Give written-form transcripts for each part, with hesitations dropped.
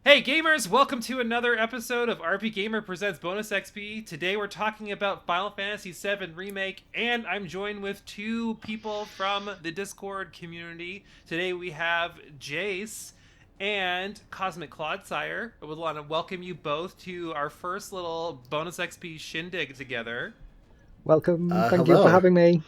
Hey gamers, welcome to another episode of RPGaymer Presents Bonus XP. Today we're talking about Final Fantasy VII Remake, and I'm joined with two people from the Discord community. Today we have Jace and Cosmic Clodsire. I would want to welcome you both to our first little Bonus XP shindig together. Welcome. Thank you for Hello. having me.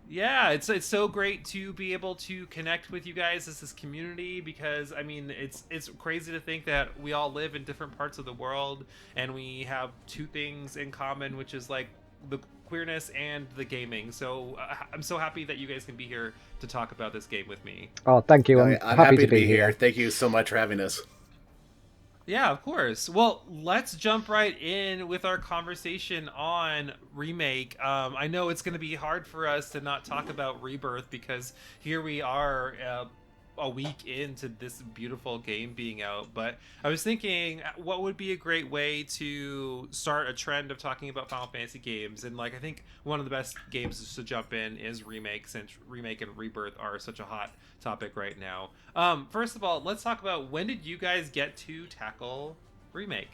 Yeah, it's so great to be able to connect with you guys as this community because I mean it's crazy to think that we all live in different parts of the world and we have two things in common, which is like the queerness and the gaming. So I'm so happy that you guys can be here to talk about this game with me. Oh, thank you. No, I'm I'm happy happy to to be be here. here. Thank you so much for having us. Yeah, of course. Well, let's jump right in with our conversation on Remake. I know it's going to be hard for us to not talk about Rebirth because here we are a week into this beautiful game being out. But I was thinking, what would be a great way to start a trend of talking about Final Fantasy games? And like, I think one of the best games to jump in is Remake, since Remake and Rebirth are such a hot topic right now. First of all, let's talk about when did you guys get to tackle Remake?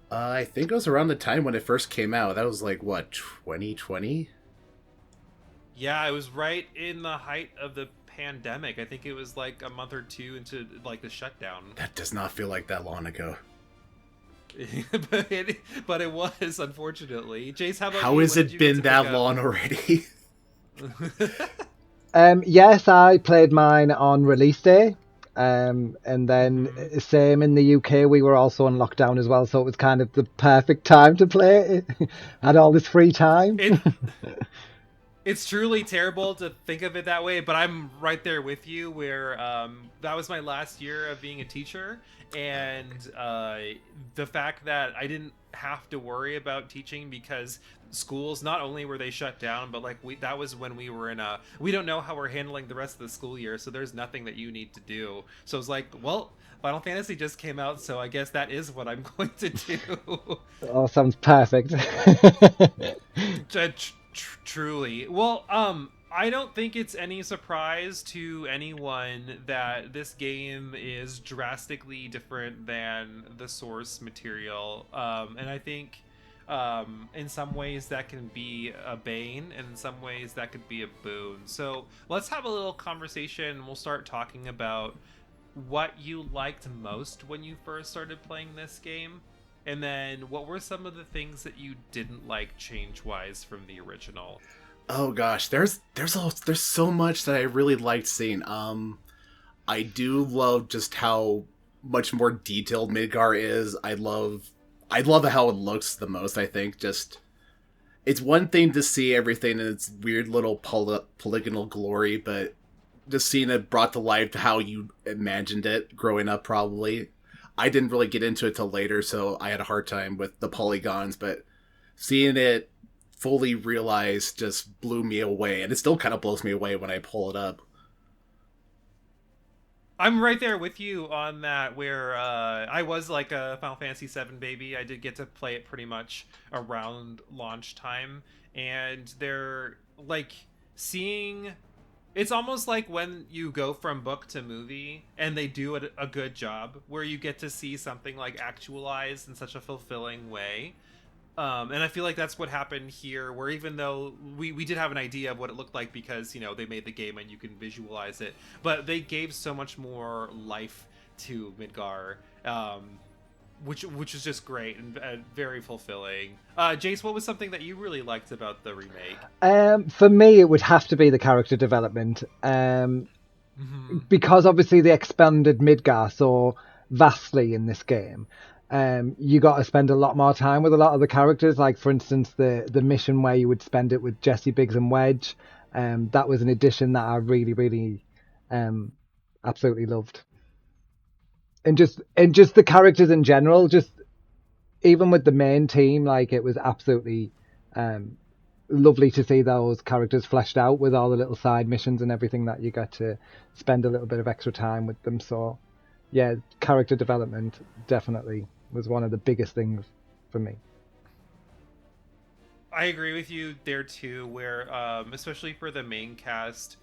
I think it was around the time when it first came out. That was like, what, 2020? Yeah, it was right in the height of the pandemic. I think it was like a month or two into like the shutdown. That does not feel like that long ago. but it was, unfortunately. Jace, how about How you? has When did it you get been to that long already? pick up? Yes, I played mine on release day. And then Mhm. same in the UK, we were also on lockdown as well, so it was kind of the perfect time to play it. Had all this free time. It it's truly terrible to think of it that way, but I'm right there with you where that was my last year of being a teacher, and the fact that I didn't have to worry about teaching because schools, not only were they shut down, but like that was when we were in a, we don't know how we're handling the rest of the school year, so there's nothing that you need to do. So it's like, well, Final Fantasy just came out, so I guess that is what I'm going to do. Oh, sounds perfect. Truly. Well, I don't think it's any surprise to anyone that this game is drastically different than the source material. And I think in some ways that can be a bane, and in some ways that could be a boon. So let's have a little conversation. We'll start talking about what you liked most when you first started playing this game, and then what were some of the things that you didn't like change wise from the original. Oh gosh, there's so much that I really liked seeing. I do love just how much more detailed Midgar is. I love how it looks the most. I think just it's one thing to see everything in its weird little polygonal glory, but just seeing it brought to life to how you imagined it growing up, probably. I didn't really get into it till later, so I had a hard time with the polygons, but seeing it fully realized just blew me away, and it still kind of blows me away when I pull it up. I'm right there with you on that, where I was like a Final Fantasy VII baby. I did get to play it pretty much around launch time, and they're like seeing, it's almost like when you go from book to movie and they do a good job where you get to see something like actualized in such a fulfilling way. And I feel like that's what happened here, where even though we did have an idea of what it looked like because, you know, they made the game and you can visualize it, but they gave so much more life to Midgar, which is just great and very fulfilling. Jace, what was something that you really liked about the remake? For me, it would have to be the character development. Mm-hmm. Because obviously they expanded Midgar so vastly in this game. You got to spend a lot more time with a lot of the characters. Like for instance, the mission where you would spend it with Jesse, Biggs, and Wedge. That was an addition that I really, really, absolutely loved. And just the characters in general, just even with the main team, like it was absolutely um, lovely to see those characters fleshed out with all the little side missions and everything that you get to spend a little bit of extra time with them. So, yeah, character development definitely was one of the biggest things for me. I agree with you there too, where especially for the main cast,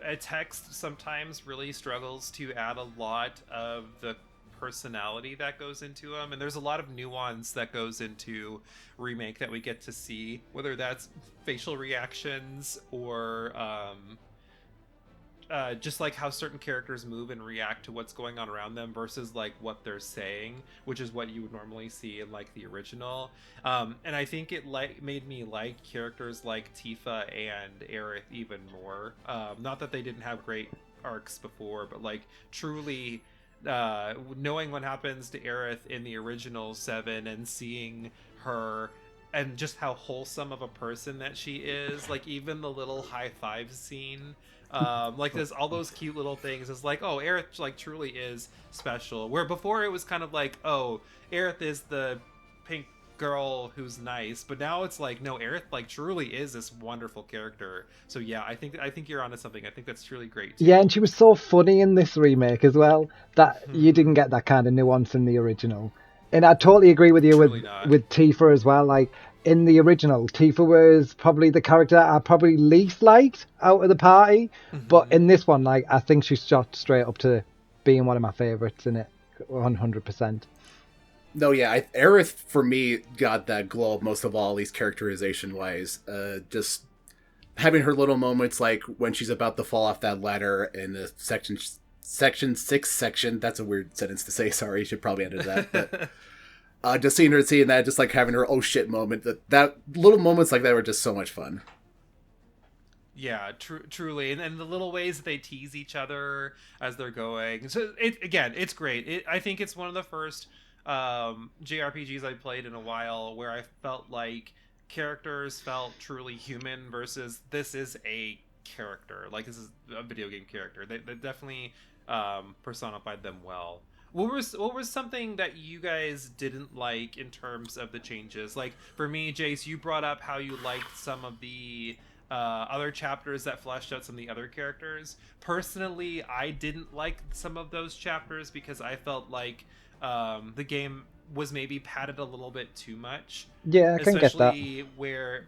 a text sometimes really struggles to add a lot of the personality that goes into them, and there's a lot of nuance that goes into Remake that we get to see, whether that's facial reactions or just like how certain characters move and react to what's going on around them versus like what they're saying, which is what you would normally see in like the original. And I think it like made me like characters like Tifa and Aerith even more. Not that they didn't have great arcs before, but like truly knowing what happens to Aerith in the original 7 and seeing her and just how wholesome of a person that she is, like even the little high five scene, like there's all those cute little things. It's like, oh, Aerith like truly is special, where before it was kind of like, oh, Aerith is the pink girl who's nice, but now it's like, no, Aerith like truly is this wonderful character. So yeah, I think you're onto something. I think that's truly great too. Yeah, and she was so funny in this remake as well that you didn't get that kind of nuance in the original. And I totally agree with you Truly not. with Tifa as well. Like in the original, Tifa was probably the character I probably least liked out of the party. But in this one, like I think she shot straight up to being one of my favorites in it, 100%. No, yeah, Aerith for me got that glow up most of all, at least characterization wise. Just having her little moments, like when she's about to fall off that ladder in the section 6 section. That's a weird sentence to say. Sorry, you should probably edit that. But just seeing that, just like having her oh shit moment. That little moments like that were just so much fun. Yeah, truly, and the little ways that they tease each other as they're going. So it's great. I think it's one of the first JRPGs I played in a while where I felt like characters felt truly human versus this is a character. Like this is a video game character. They definitely personified them well. What was something that you guys didn't like in terms of the changes? Like for me, Jace, you brought up how you liked some of the other chapters that fleshed out some of the other characters. Personally, I didn't like some of those chapters because I felt like the game was maybe padded a little bit too much. Yeah, I can get that. Especially where,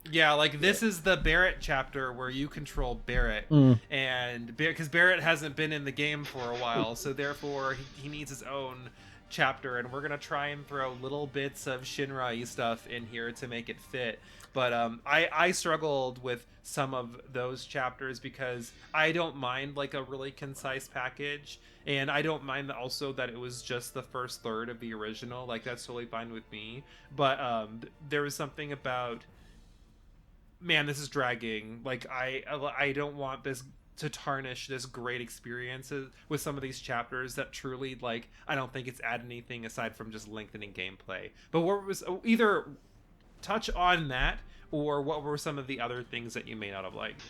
yeah, like this is the Barrett chapter where you control Barrett, and because Barrett hasn't been in the game for a while, so therefore he needs his own chapter, and we're gonna try and throw little bits of Shinra-y stuff in here to make it fit. But I struggled with some of those chapters because I don't mind like a really concise package, and I don't mind also that it was just the first third of the original. Like that's totally fine with me. But there was something about, man, this is dragging. Like I don't want this to tarnish this great experiences with some of these chapters that truly, like, I don't think it's add anything aside from just lengthening gameplay. But what was either touch on that, or what were some of the other things that you may not have liked?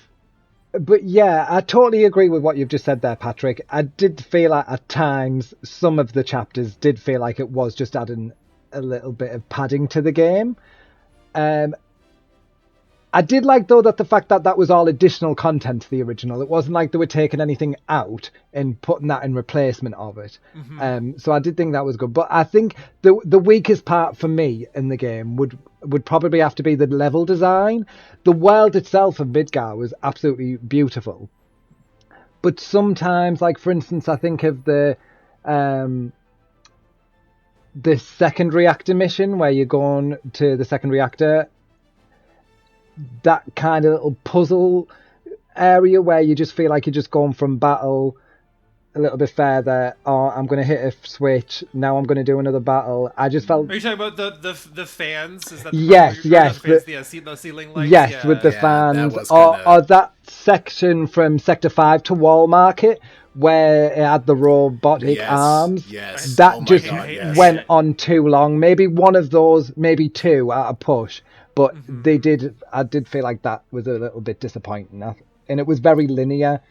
But yeah, I totally agree with what you've just said there, Patrick. I did feel like at times some of the chapters did feel like it was just adding a little bit of padding to the game. I did like, though, that the fact that that was all additional content to the original. It wasn't like they were taking anything out and putting that in replacement of it. So I did think that was good. But I think the weakest part for me in the game would probably have to be the level design. The world itself of Midgar was absolutely beautiful. But sometimes, like, for instance, I think of the second reactor mission where you're going to the second reactor, that kind of little puzzle area where you just feel like you're just going from battle a little bit further, or I'm going to hit a switch, now I'm going to do another battle. I just felt... Are you talking about the fans? Is that the yes, yes, the ceiling lights? yes, yeah. with the Yeah, fans, that was kinda... or that section from Sector 5 to Wall Market where it had the robotic arms. Yes, that oh my just God, yes. went on too long. Maybe one of those, maybe two at a push. But I did feel like that was a little bit disappointing. And it was very linear.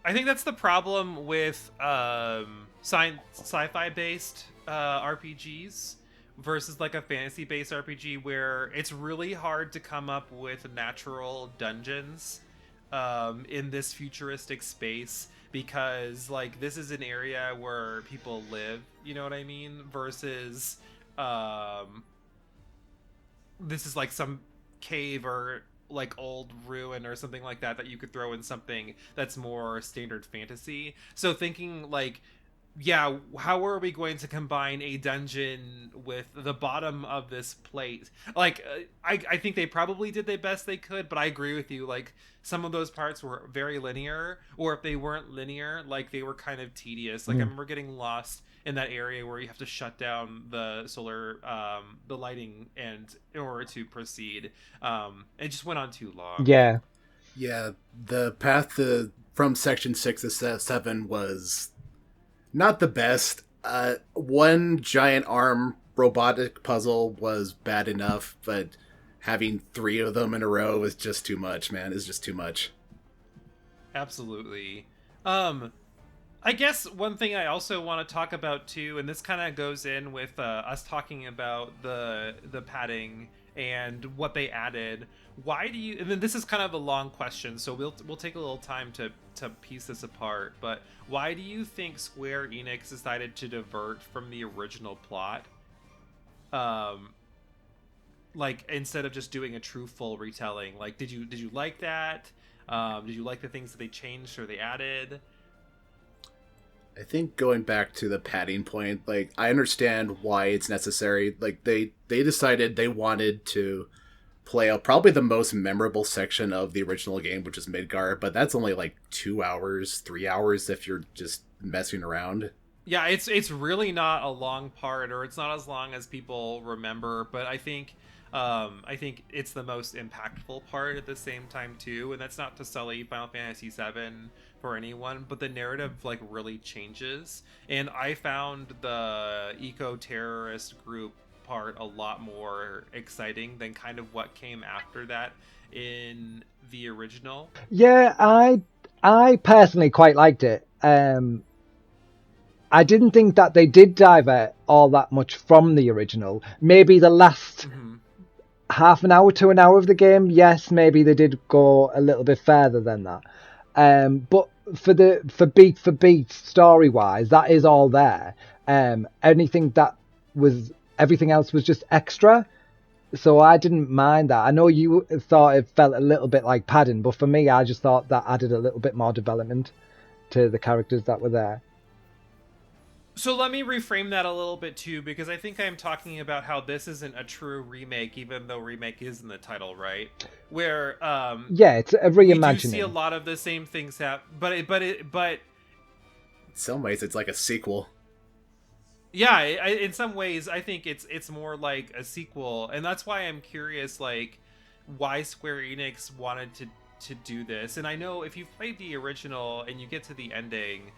I think that's the problem with sci-fi based RPGs versus like a fantasy based RPG, where it's really hard to come up with natural dungeons in this futuristic space, because like this is an area where people live, you know what I mean, versus this is like some cave or like old ruin or something like that you could throw in something that's more standard fantasy. So thinking like, yeah, how are we going to combine a dungeon with the bottom of this plate? Like, I think they probably did the best they could, but I agree with you. Like, some of those parts were very linear, or if they weren't linear, like they were kind of tedious. Like, I remember getting lost in that area where you have to shut down the solar, the lighting, and in order to proceed, it just went on too long. Yeah. Yeah, the path from section 6 to 7 was not the best. One giant arm robotic puzzle was bad enough, but having 3 of them in a row is just too much, man. It's just too much. Absolutely. I guess one thing I also want to talk about too, and this kind of goes in with us talking about the padding and what they added. Why do you? And then this is kind of a long question, so we'll take a little time to piece this apart. But why do you think Square Enix decided to divert from the original plot? Like instead of just doing a true full retelling. Like, did you like that? Did you like the things that they changed or they added? I think going back to the padding point, like I understand why it's necessary. Like they decided they wanted to play out probably the most memorable section of the original game, which is Midgar, but that's only like 2 hours, 3 hours if you're just messing around. Yeah, it's really not a long part, or it's not as long as people remember, but I think it's the most impactful part at the same time too, and that's not to sully Final Fantasy VII for anyone, but the narrative like really changes, and I found the eco-terrorist group part a lot more exciting than kind of what came after that in the original. Yeah, I personally quite liked it. I didn't think that they did divert all that much from the original. Maybe the last half an hour to an hour of the game, yes, maybe they did go a little bit further than that. But for beat story wise, that is all there. Everything else was just extra. So I didn't mind that. I know you thought it felt a little bit like padding, but for me, I just thought that added a little bit more development to the characters that were there. So let me reframe that a little bit too, because I think I'm talking about how this isn't a true remake, even though remake is in the title, right? Where yeah, it's a reimagining. We do see a lot of the same things happen, but in some ways it's like a sequel. Yeah, in some ways I think it's more like a sequel, and that's why I'm curious, like why Square Enix wanted to do this. And I know if you've played the original and you get to the ending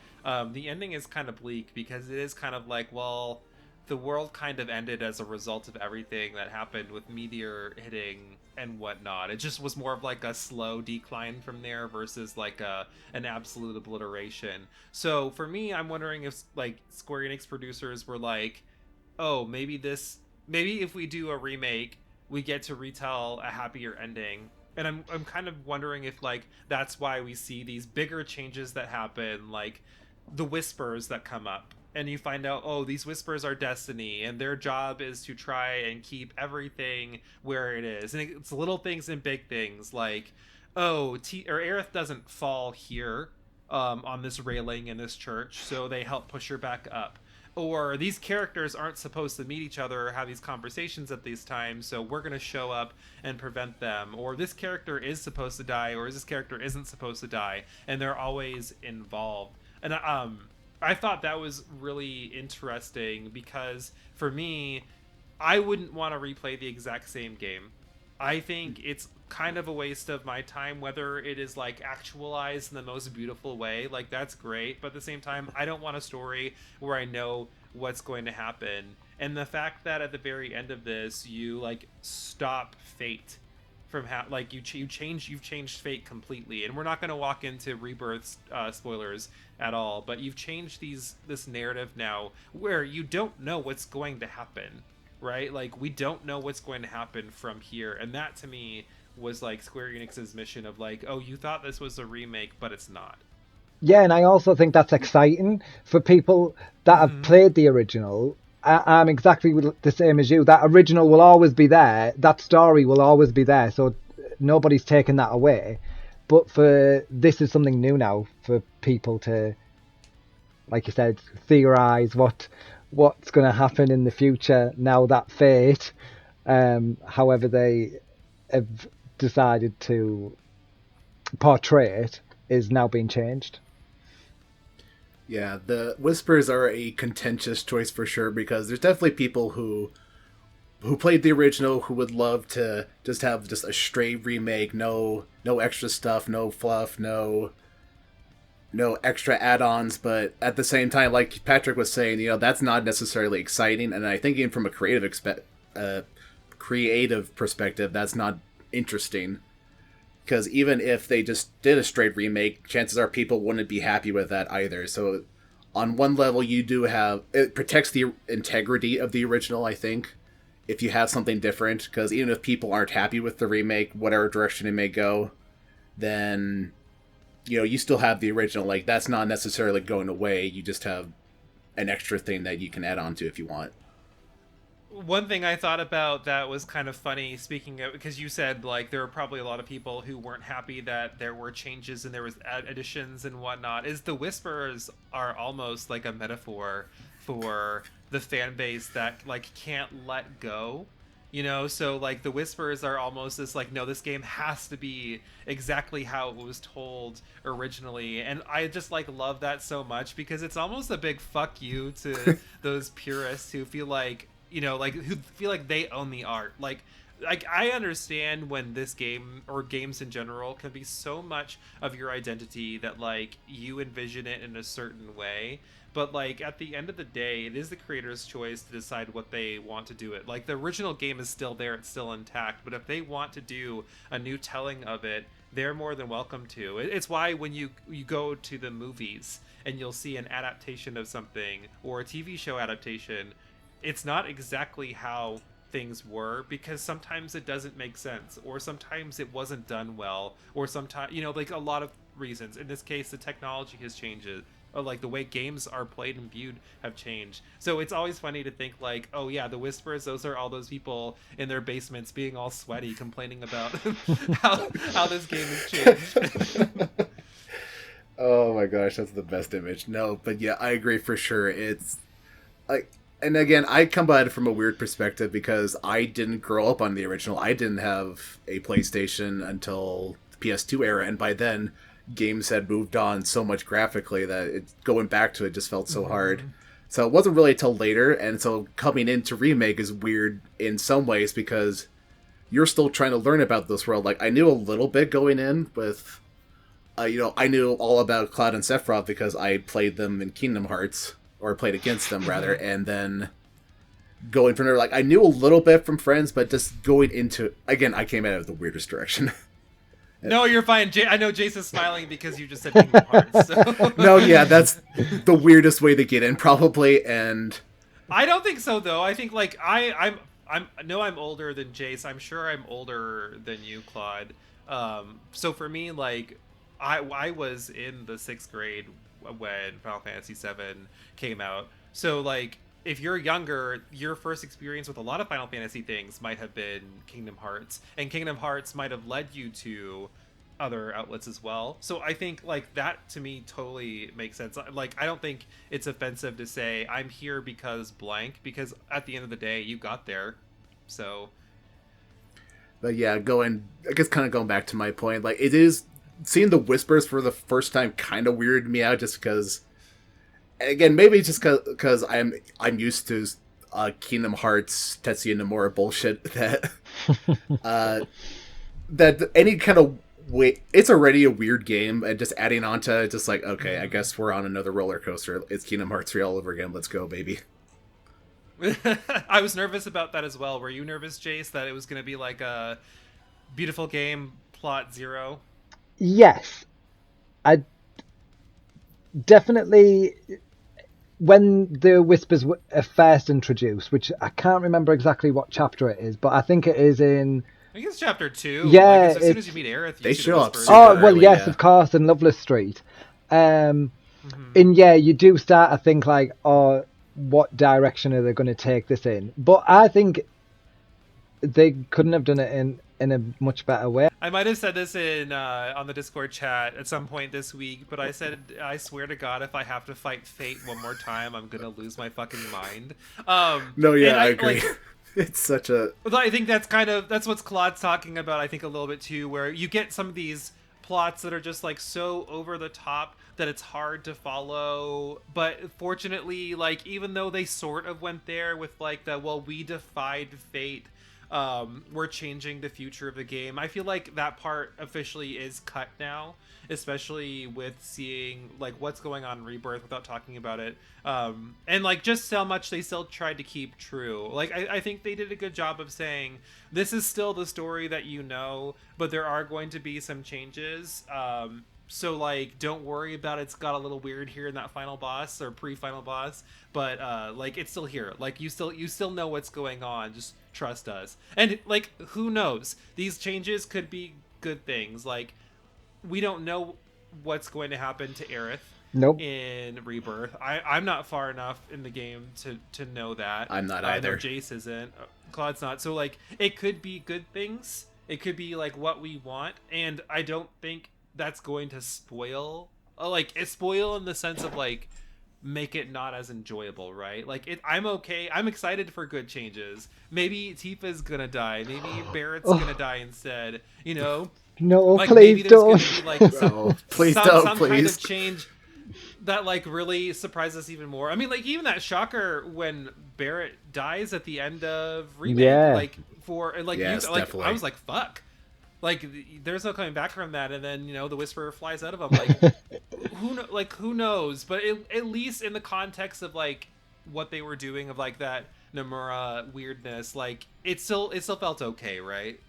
is kind of bleak, because it is kind of like, well, the world kind of ended as a result of everything that happened with meteor hitting and whatnot. It just was more of like a slow decline from there versus like an absolute obliteration. So for me, I'm wondering if like Square Enix producers were like, oh, maybe if we do a remake, we get to retell a happier ending. And I'm kind of wondering if like that's why we see these bigger changes that happen, like the whispers that come up, and you find out, oh, these whispers are destiny, and their job is to try and keep everything where it is. And it's little things and big things, like, oh, Aerith doesn't fall here on this railing in this church, so they help push her back up. Or these characters aren't supposed to meet each other or have these conversations at these times, so we're going to show up and prevent them. Or this character is supposed to die, or this character isn't supposed to die, and they're always involved. And I thought that was really interesting, because for me, I wouldn't want to replay the exact same game. I think it's kind of a waste of my time, whether it is like actualized in the most beautiful way, like that's great, but at the same time, I don't want a story where I know what's going to happen. And the fact that at the very end of this, you like stop fate from like you've changed fate completely. And we're not going to walk into Rebirth spoilers at all, but you've changed this narrative now where you don't know what's going to happen, right? Like we don't know what's going to happen from here. And that to me was like Square Enix's mission of like, oh, you thought this was a remake, but it's not. Yeah, and I also think that's exciting for people that have played the original. I'm exactly the same as you. That original will always be there. That story will always be there. So nobody's taken that away. But this is something new now for people to, like you said, theorize what's going to happen in the future now that fate, however they have decided to portray it, is now being changed. Yeah, the Whispers are a contentious choice for sure, because there's definitely people who played the original who would love to just have just a straight remake, no extra stuff, no fluff, no extra add-ons. But at the same time, like Patrick was saying, that's not necessarily exciting, and I think even from a creative perspective, that's not interesting. Because even if they just did a straight remake, chances are people wouldn't be happy with that either. So on one level, it protects the integrity of the original, I think, if you have something different. Because even if people aren't happy with the remake, whatever direction it may go, then, you still have the original. Like, that's not necessarily going away. You just have an extra thing that you can add on to if you want. One thing I thought about that was kind of funny, speaking of, because you said like there were probably a lot of people who weren't happy that there were changes and there was additions and whatnot, is the Whispers are almost like a metaphor for the fan base that like can't let go, so like the Whispers are almost this like, no, this game has to be exactly how it was told originally. And I just like love that so much, because it's almost a big fuck you to those purists who feel like, who feel like they own the art. Like I understand when this game, or games in general, can be so much of your identity that like you envision it in a certain way. But like at the end of the day, it is the creator's choice to decide what they want to do it. Like the original game is still there, it's still intact. But if they want to do a new telling of it, they're more than welcome to. It's why when you go to the movies and you'll see an adaptation of something or a TV show adaptation, it's not exactly how things were, because sometimes it doesn't make sense, or sometimes it wasn't done well, or sometimes, like a lot of reasons. In this case, the technology has changed, or like the way games are played and viewed have changed. So it's always funny to think like, oh yeah, the Whispers, those are all those people in their basements being all sweaty complaining about how this game has changed. Oh my gosh, that's the best image. No, but yeah, I agree for sure. It's like, and again, I come at it from a weird perspective because I didn't grow up on the original. I didn't have a PlayStation until the PS2 era, and by then, games had moved on so much graphically that going back to it just felt so hard. So it wasn't really until later, and so coming into Remake is weird in some ways because you're still trying to learn about this world. Like, I knew a little bit going in with, I knew all about Cloud and Sephiroth because I played them in Kingdom Hearts, or played against them rather, and then going from there, like I knew a little bit from friends, but just going into, again, I came at it with the weirdest direction. No, you're fine. I know Jason's smiling because you just said Kingdom Hearts. So. No, yeah, that's the weirdest way to get in, probably, and I don't think so though. I think like I'm older than Jace. I'm sure I'm older than you, Claude. So for me, like I was in the 6th grade when Final Fantasy VII came out. So like if you're younger, your first experience with a lot of Final Fantasy things might have been Kingdom Hearts, and Kingdom Hearts might have led you to other outlets as well. So I think like that to me totally makes sense. Like I don't think it's offensive to say I'm here because blank, because at the end of the day you got there. So but yeah, kind of going back to my point, like it is seeing the Whispers for the first time kind of weirded me out, just because, again, maybe just because I'm used to Kingdom Hearts Tetsuya Nomura bullshit that that any kind of way, it's already a weird game, and just adding on to it, just like, okay, I guess we're on another roller coaster. It's Kingdom Hearts 3 all over again. Let's go, baby. I was nervous about that as well. Were you nervous, Jace, that it was going to be like a beautiful game, plot zero? Yes. I definitely, when the Whispers are first introduced, which I can't remember exactly what chapter it is, but I think it is in... I think it's chapter 2. Yeah. Like, as soon as you meet Aerith, they show up. Oh, well, yes, of course, in Loveless Street. And yeah, you do start to think like, oh, what direction are they going to take this in? But I think they couldn't have done it in a much better way. I might have said this in on the Discord chat at some point this week, but I said, I swear to God, if I have to fight Fate one more time, I'm gonna lose my fucking mind. No, yeah, I agree. Like, It's such a... I think that's what Claude's talking about, I think, a little bit too, where you get some of these plots that are just like so over the top that it's hard to follow. But fortunately, like, even though they sort of went there with like the, well, we defied fate, we're changing the future of the game, I feel like that part officially is cut now, especially with seeing like what's going on in Rebirth without talking about it, and like just how much they still tried to keep true. Like I think they did a good job of saying this is still the story that you know, but there are going to be some changes. So like don't worry about it's got a little weird here in that final boss or pre-final boss, but like it's still here. Like you still know what's going on. Just trust us. And like who knows? These changes could be good things. Like we don't know what's going to happen to Aerith Nope. in Rebirth. I'm not far enough in the game to know that. I'm not I know either. Jace isn't. Claude's not. So like it could be good things. It could be like what we want, and I don't think that's going to spoil. Like it spoil in the sense of like make it not as enjoyable, right? Like I'm okay. I'm excited for good changes. Maybe Tifa's gonna die. Maybe Barrett's gonna die instead. You know, No, like please maybe there's don't. gonna be like No, please some don't, kind please. of change that like really surprises us even more. I mean, like even that shocker when Barrett dies at the end of Remake, Yeah. like for like Yes, you, like definitely. I was like fuck. Like there's no coming back from that, and then the Whisperer flies out of him. Like who knows? But at least in the context of like what they were doing of like that Nomura weirdness, like it still felt okay, right?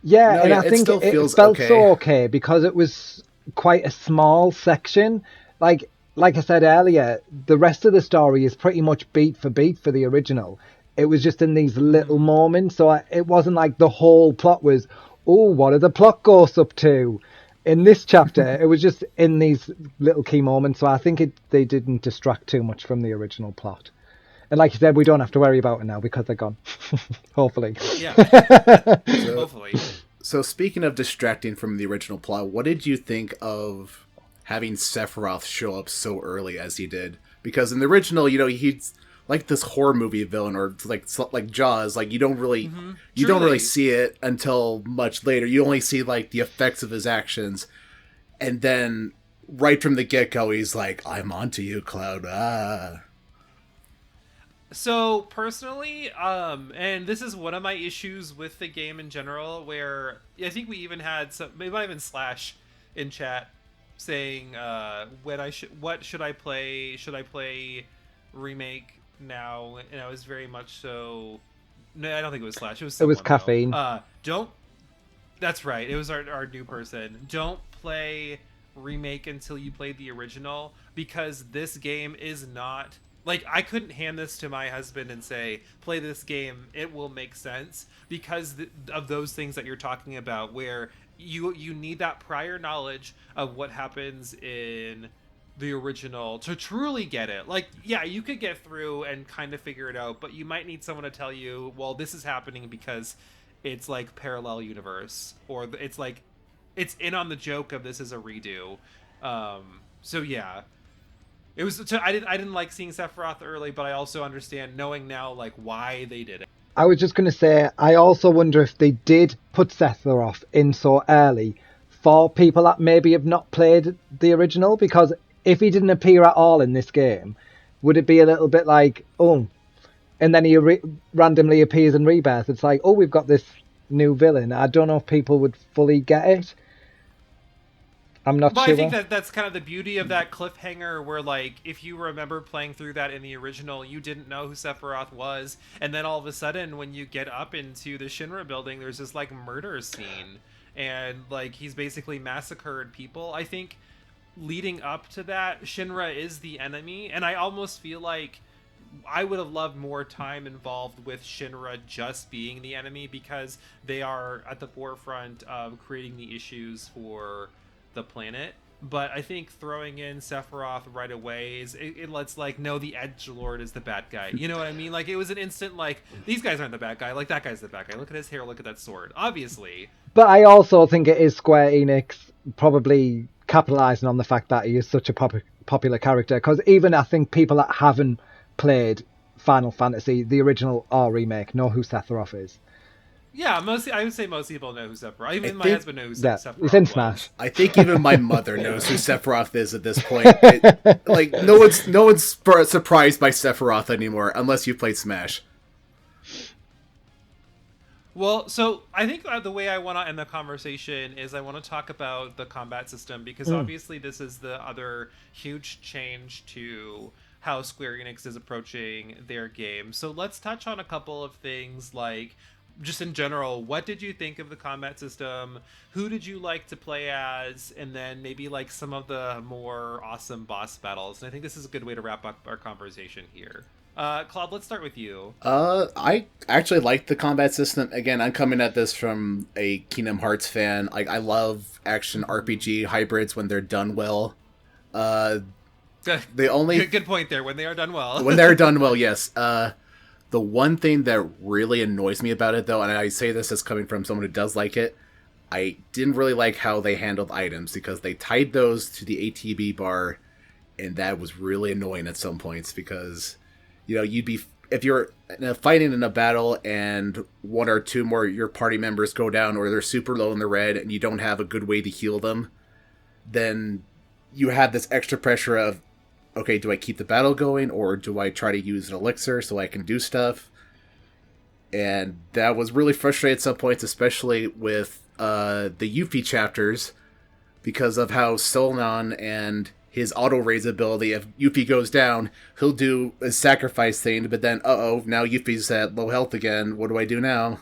Yeah, No, and yeah, I it think still it feels felt okay. so okay because it was quite a small section. Like I said earlier, the rest of the story is pretty much beat for beat for the original. It was just in these little moments, so it wasn't like the whole plot was, oh, what are the plot ghosts up to in this chapter? It was just in these little key moments, so I think they didn't distract too much from the original plot. And like you said, we don't have to worry about it now because they're gone. Hopefully. Yeah, So, hopefully. so speaking of distracting from the original plot, what did you think of having Sephiroth show up so early as he did? Because in the original, he's like this horror movie villain, or like Jaws. Like you don't really Truly. see it until much later. You only see like the effects of his actions, and then right from the get go, he's like, "I'm onto you, Cloud." Ah. So personally, and this is one of my issues with the game in general, where I think we even had some, maybe not even Slash in chat saying, what should I play? Should I play Remake now? And I was very much so. No, I don't think it was Slash. It was It was someone, Caffeine. though. Don't. That's right. It was our new person. Don't play Remake until you play the original, because this game is not. Like, I couldn't hand this to my husband and say, play this game, it will make sense, because of those things that you're talking about, where you need that prior knowledge of what happens in the original to truly get it. Like, yeah, you could get through and kind of figure it out, but you might need someone to tell you, well, this is happening because it's like parallel universe, or it's like it's in on the joke of this is a redo. So yeah, it was. I didn't like seeing Sephiroth early, but I also understand knowing now like why they did it. I was just going to say, I also wonder if they did put Sephiroth in so early for people that maybe have not played the original, because if he didn't appear at all in this game, would it be a little bit like, oh, and then he randomly appears in Rebirth? It's like, oh, we've got this new villain. I don't know if people would fully get it. I'm not But sure. I think that's kind of the beauty of that cliffhanger, where like if you remember playing through that in the original, you didn't know who Sephiroth was, and then all of a sudden when you get up into the Shinra building, there's this like murder scene, and like he's basically massacred people. I think leading up to that, Shinra is the enemy, and I almost feel like I would have loved more time involved with Shinra just being the enemy, because they are at the forefront of creating the issues for the planet. but I think throwing in Sephiroth right away it lets like no, the edgelord is the bad guy. You know what I mean? Like it was an instant like these guys aren't the bad guy. Like that guy's the bad guy. Look at his hair. Look at that sword. Obviously. But I also think it is Square Enix probably capitalizing on the fact that he is such a popular character. Because even I think people that haven't played Final Fantasy, the original or remake, know who Sephiroth is. Yeah, I would say most people know who Sephiroth. Even my husband knows who Sephiroth he's in Smash. I think even my mother knows who Sephiroth is at this point. Like no one's surprised by Sephiroth anymore unless you played Smash. Well, so I think the way I want to end the conversation is I want to talk about the combat system, because obviously this is the other huge change to how Square Enix is approaching their game. So let's touch on a couple of things, like just in general, what did you think of the combat system? Who did you like to play as? And then maybe like some of the more awesome boss battles. And I think this is a good way to wrap up our conversation here. Claude, let's start with you. I actually like the combat system. Again, I'm coming at this from a Kingdom Hearts fan. I love action RPG hybrids when they're done well. They only good point there. When they are done well. When they're done well, yes. The one thing that really annoys me about it, though, and I say this as coming from someone who does like it, I didn't really like how they handled items, because they tied those to the ATB bar, and that was really annoying at some points, because, you know, if you're fighting in a battle and one or two more your party members go down, or they're super low in the red and you don't have a good way to heal them, then you have this extra pressure of, okay, do I keep the battle going, or do I try to use an elixir so I can do stuff? And that was really frustrating at some points, especially with the Yuffie chapters, because of how Solnon and his auto-raise ability, if Yuffie goes down, he'll do a sacrifice thing, but then, now Yuffie's at low health again. What do I do now?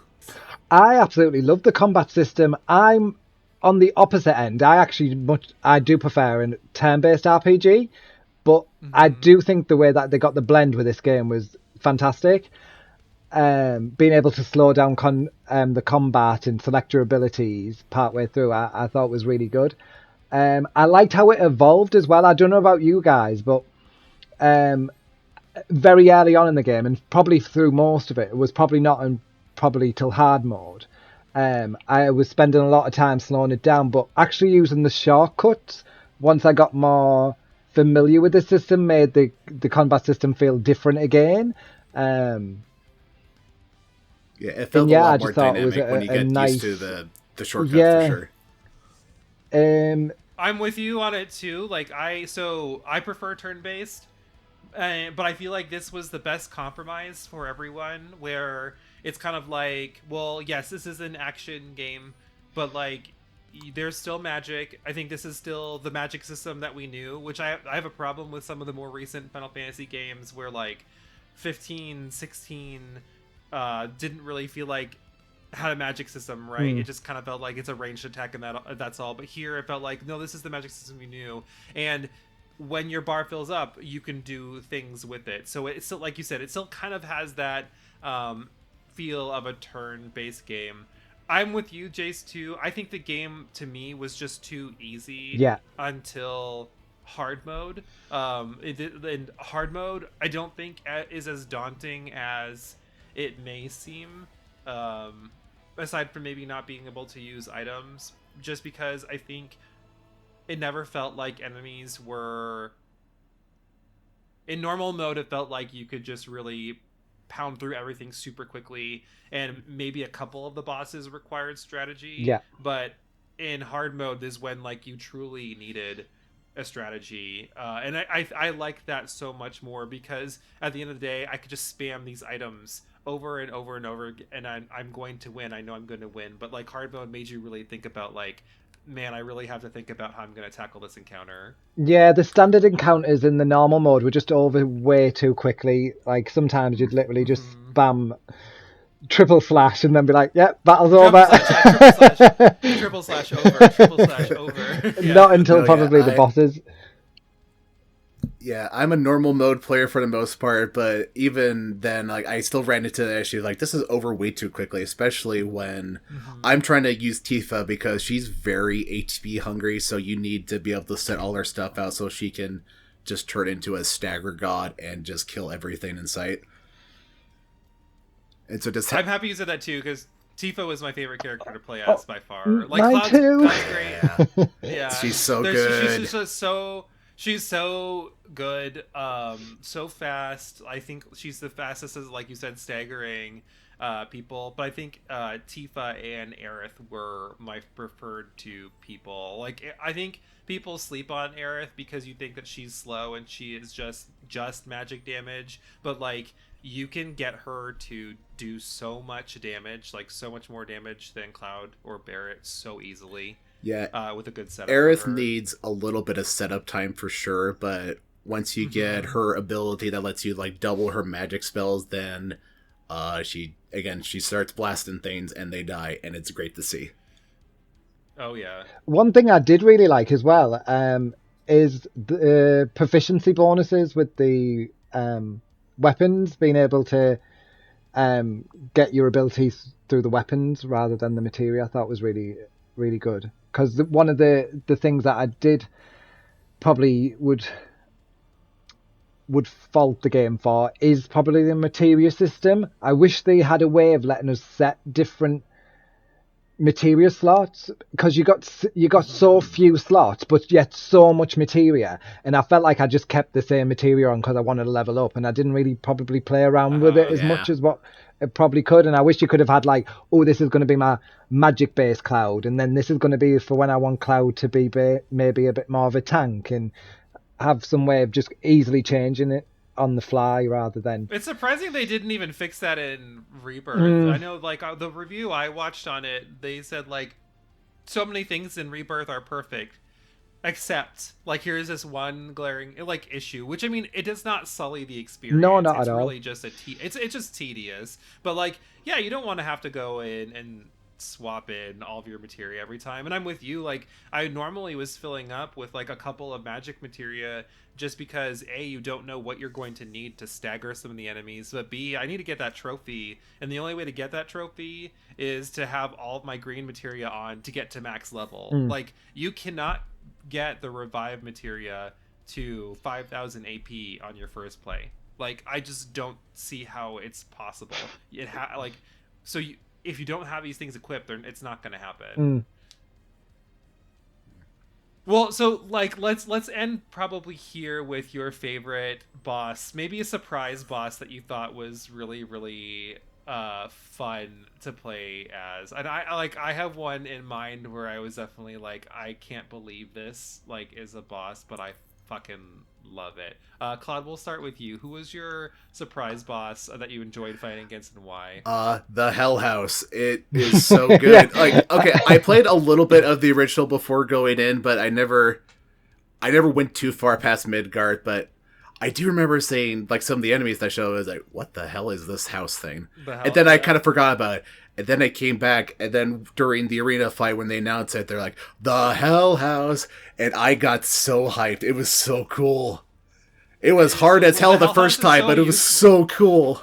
I absolutely love the combat system. I'm on the opposite end. I do prefer a turn-based RPG, but I do think the way that they got the blend with this game was fantastic. Being able to slow down the combat and select your abilities partway through, I thought was really good. I liked how it evolved as well. I don't know about you guys, but very early on in the game, and probably through most of it, was probably not probably till hard mode. I was spending a lot of time slowing it down, but actually using the shortcuts once I got more familiar with the system made the combat system feel different again. It felt a lot more dynamic when you get used to the shortcuts, for sure. I'm with you on it too. Like I prefer turn-based, but I feel like this was the best compromise for everyone, where it's kind of like, well, yes, this is an action game, but like there's still magic. I think this is still the magic system that we knew, which I have a problem with some of the more recent Final Fantasy games where like 15, 16 didn't really feel like had a magic system, right? It just kind of felt like it's a ranged attack and that's all. But here it felt like, no, this is the magic system we knew. And when your bar fills up, you can do things with it. So it's still, like you said, it still kind of has that feel of a turn-based game. I'm with you, Jace, too. I think the game, to me, was just too easy until hard mode. In hard mode, I don't think is as daunting as it may seem, aside from maybe not being able to use items, just because I think it never felt like enemies were... In normal mode, it felt like you could just really pound through everything super quickly, and maybe a couple of the bosses required strategy, but in hard mode is when like you truly needed a strategy, and I like that so much more, because at the end of the day I could just spam these items over and over and over, and I'm going to win. I know I'm going to win, but like hard mode made you really think about like, man, I really have to think about how I'm going to tackle this encounter. Yeah, the standard encounters in the normal mode were just over way too quickly. Like sometimes you'd literally just spam triple slash and then be like, yep, battle's over. Triple slash over. Not until probably the bosses. Yeah, I'm a normal mode player for the most part, but even then, like, I still ran into the issue, like, this is over way too quickly, especially when I'm trying to use Tifa because she's very HP hungry, so you need to be able to set all her stuff out so she can just turn into a stagger god and just kill everything in sight. And so just I'm happy you said that too, because Tifa was my favorite character to play as by far. Like mine too. Cloud's great. Yeah, she's so good. She's just so she's so good, so fast. I think she's the fastest, as like you said, staggering people. But I think Tifa and Aerith were my preferred two people. Like I think people sleep on Aerith because you think that she's slow and she is just magic damage, but like you can get her to do so much damage, like so much more damage than Cloud or Barrett so easily. Yeah, with a good setup. Aerith needs a little bit of setup time for sure, but once you get her ability that lets you like double her magic spells, then she starts blasting things and they die, and it's great to see. Oh yeah. One thing I did really like as well is the proficiency bonuses with the weapons, being able to get your abilities through the weapons rather than the materia. I thought was really, really good. Because one of the things that I did probably would fault the game for is probably the materia system. I wish they had a way of letting us set different materia slots, because you got so few slots but yet so much materia, and I felt like I just kept the same materia on because I wanted to level up, and I didn't really probably play around with it as much as what it probably could. And I wish you could have had like, oh, this is going to be my magic based Cloud, and then this is going to be for when I want Cloud to be maybe a bit more of a tank, and have some way of just easily changing it on the fly rather than... It's surprising they didn't even fix that in Rebirth. I know, like, the review I watched on it, they said, like, so many things in Rebirth are perfect, except, like, here's this one glaring, like, issue, which, I mean, it does not sully the experience. No, not it's at all. It's really just it's just tedious. But, like, yeah, you don't want to have to go in and swap in all of your materia every time. And I'm with you, like, I normally was filling up with, like, a couple of magic materia just because A, you don't know what you're going to need to stagger some of the enemies, but B, I need to get that trophy, and the only way to get that trophy is to have all of my green materia on to get to max level. Like, you cannot get the revive materia to 5,000 AP on your first play. Like, I just don't see how it's possible. If you don't have these things equipped, it's not going to happen. Well, so like let's end probably here with your favorite boss, maybe a surprise boss that you thought was really, really fun to play as. And I have one in mind where I was definitely like, I can't believe this like is a boss, but I fucking love it. Claude, we'll start with you. Who was your surprise boss that you enjoyed fighting against, and why? The Hell House. It is so good. Like, okay, I played a little bit of the original before going in, but I never went too far past Midgard. But I do remember seeing like some of the enemies that show. I was like, what the hell is this house thing? And then I kind of forgot about it. And then I came back, and then during the arena fight, when they announced it, they're like, the Hell House. And I got so hyped. It was so cool. It was hard as hell the first time, but it was so cool.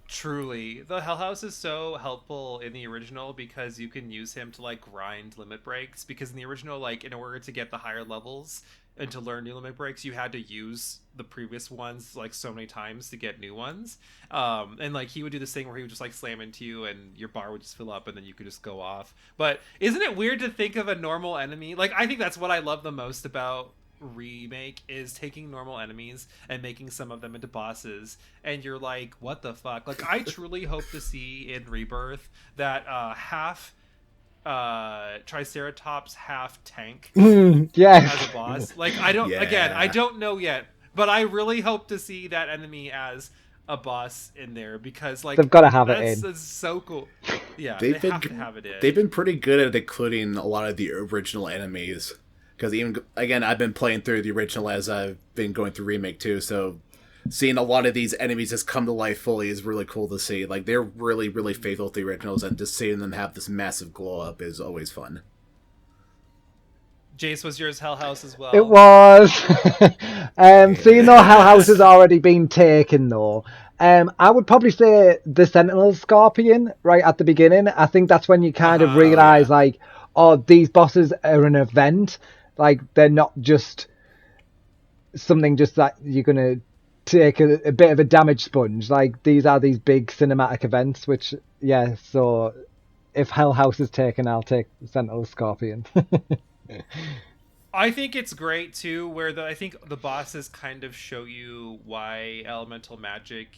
Truly. The Hell House is so helpful in the original because you can use him to, like, grind limit breaks. Because in the original, like, in order to get the higher levels and to learn new limit breaks, you had to use the previous ones, like, so many times to get new ones. And, like, he would do this thing where he would just, like, slam into you and your bar would just fill up and then you could just go off. But isn't it weird to think of a normal enemy? Like, I think that's what I love the most about Remake, is taking normal enemies and making some of them into bosses, and you're like, what the fuck? Like, I truly hope to see in Rebirth that half Triceratops, half tank as a boss. Like, I don't know yet, but I really hope to see that enemy as a boss in there, because like they've got to have it in. That's so cool. Yeah, they have to have it in. They've been pretty good at including a lot of the original enemies. Because even, again, I've been playing through the original as I've been going through Remake too, so seeing a lot of these enemies just come to life fully is really cool to see. Like, they're really, really faithful to the originals, and just seeing them have this massive glow up is always fun. Jace, was yours Hell House as well? It was. Seeing though how House has already been taken though, I would probably say the Sentinel Scorpion right at the beginning. I think that's when you kind of realize like, oh, these bosses are an event. Like they're not just something just that you're gonna take a bit of a damage sponge. Like these are these big cinematic events, which so if Hell House is taken, I'll take Sentinel Scorpion. I think it's great too, where I think the bosses kind of show you why elemental magic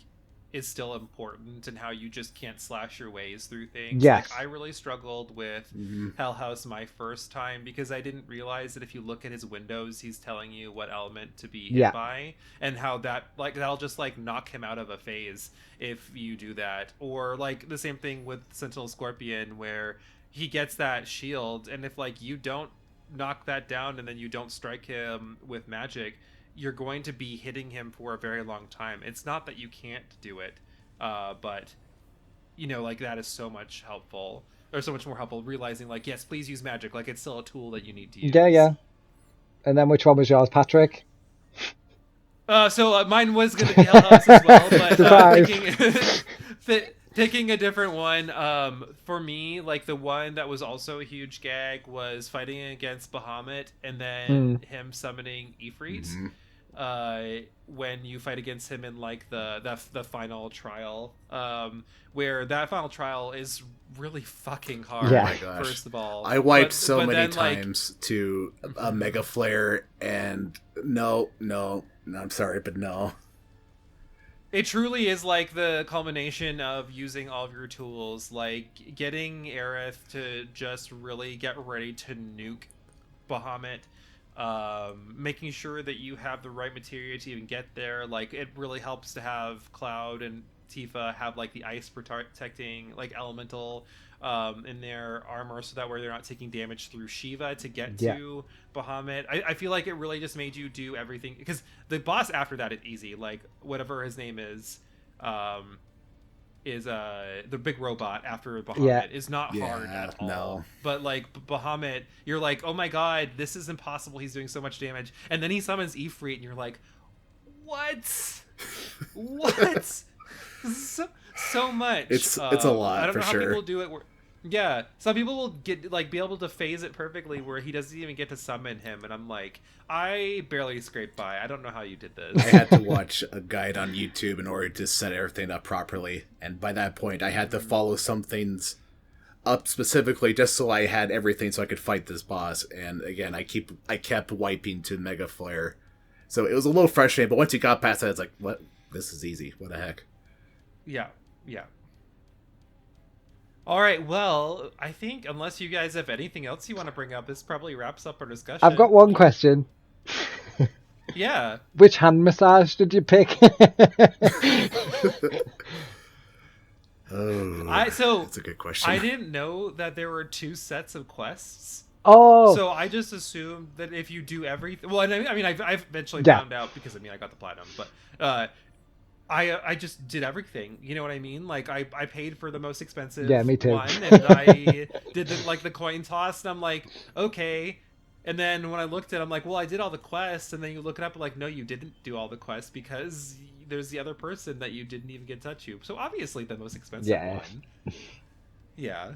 is still important and how you just can't slash your ways through things. Yes. Like I really struggled with Hell House my first time because I didn't realize that if you look at his windows, he's telling you what element to be hit by, and how that'll just like knock him out of a phase if you do that. Or like the same thing with Sentinel Scorpion, where he gets that shield, and if like you don't knock that down and then you don't strike him with magic, you're going to be hitting him for a very long time. It's not that you can't do it, but like that is so much helpful, or so much more helpful, realizing like, yes, please use magic, like it's still a tool that you need to use. And then which one was yours, Patrick? So mine was going to be Hell House as well, but picking a different one, for me, like the one that was also a huge gag was fighting against Bahamut and then him summoning Ifrit. When you fight against him in like the final trial, where that final trial is really fucking hard. Oh my gosh. First of all, I wiped so many times to a Mega Flare, and no, I'm sorry, but no. It truly is like the culmination of using all of your tools, like getting Aerith to just really get ready to nuke Bahamut, making sure that you have the right materia to even get there. Like it really helps to have Cloud and Tifa have like the ice protecting like elemental in their armor, so that way they're not taking damage through Shiva to get to Bahamut. I feel like it really just made you do everything, because the boss after that is easy. Like whatever his name is the big robot after Bahamut is not hard at all. No. But like Bahamut, you're like, oh my god, this is impossible. He's doing so much damage, and then he summons Ifrit, and you're like, what? So much. It's a lot. I don't for know how sure. people do it. Some people will get like be able to phase it perfectly where he doesn't even get to summon him, and I'm like, I barely scraped by. I don't know how you did this. I had to watch a guide on YouTube in order to set everything up properly, and by that point, I had to follow some things up specifically just so I had everything so I could fight this boss. And again, I kept wiping to Mega Flare, so it was a little frustrating. But once you got past that, it's like, what? This is easy. What the heck? Yeah. All right, well, I think unless you guys have anything else you want to bring up, this probably wraps up our discussion. I've got one question. Yeah. Which hand massage did you pick? That's a good question. I didn't know that there were 2 sets of quests. Oh. So I just assumed that if you do everything... Well, I mean, I've eventually found out, because, I got the platinum, but... I just did everything, you know what I mean? Like I paid for the most expensive me too. one, and I did the coin toss, and I'm like, okay. And then when I looked at it, I'm like, well, I did all the quests, and then you look it up, like, no, you didn't do all the quests, because there's the other person that you didn't even get to touch you. So obviously the most expensive one. Yeah.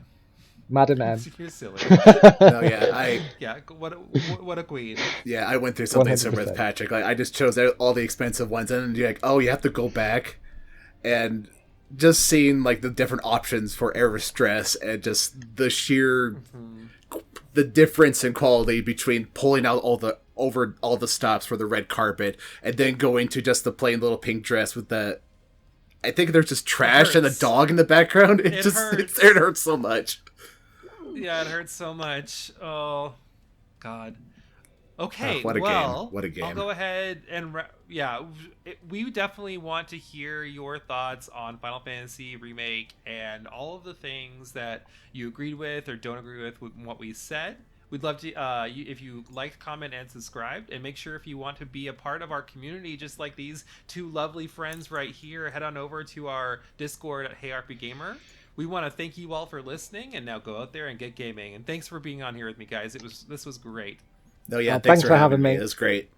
Madam M. You're silly. No, what a queen. Yeah, I went through something 100%. similar with Patrick. Like, I just chose all the expensive ones, and then you're like, oh, you have to go back, and just seeing like the different options for air stress, and just the sheer the difference in quality between pulling out all the stops for the red carpet and then going to just the plain little pink dress with the. I think there's just trash and a dog in the background. It hurts so much. Yeah, it hurts so much. Oh, God. Okay, what a game. What a game. I'll go ahead and... we definitely want to hear your thoughts on Final Fantasy Remake and all of the things that you agreed with or don't agree with what we said. We'd love to, if you liked, comment, and subscribed. And make sure if you want to be a part of our community, just like these 2 lovely friends right here, head on over to our Discord at RPGaymer. We want to thank you all for listening, and now go out there and get gaming. And thanks for being on here with me, guys. This was great. No, yeah, thanks for having me. It was great.